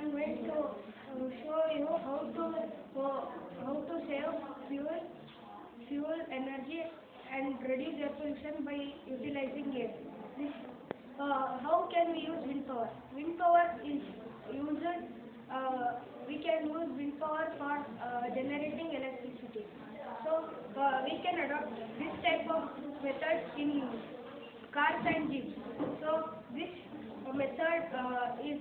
am going to show you how to save fuel, energy, and reduce air pollution by utilizing air. This, how can we use wind power? Wind power is used. We can use wind power for generating electricity. So we can adopt this type of method in cars and jeeps. So this method is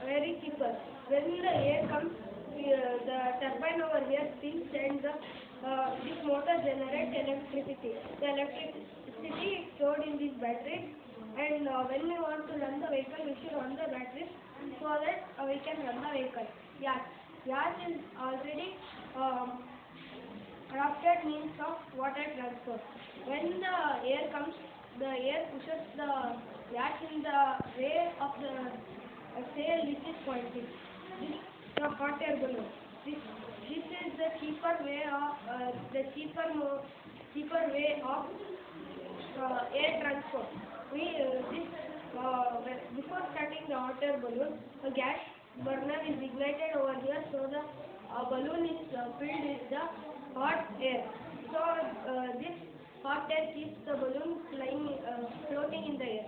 very simple. When the air comes, the turbine over here spins and this motor generates electricity. The electricity is stored in these batteries, and when we want to run the vehicle, we should run the batteries so that we can run the vehicle. Yacht is already adopted means of water transport. When the air comes, the air pushes the yacht in the way of the sail which is pointing. This the hot air balloon. This is the cheaper way of air transport. Before starting the hot air balloon, a gas burner is ignited over here, so the balloon is filled with the hot air. So this hot air keeps the balloon floating in the air.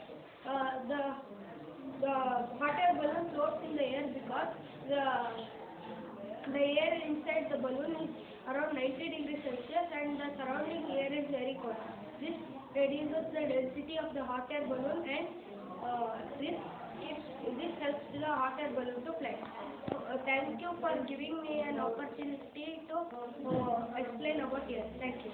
The hot air balloon floats in the air because the air inside the balloon is around 90 degrees Celsius and the surrounding air is very cold. This reduces the density of the hot air balloon, and this helps the hot air balloon to fly. Thank you for giving me an opportunity to explain about air. Thank you.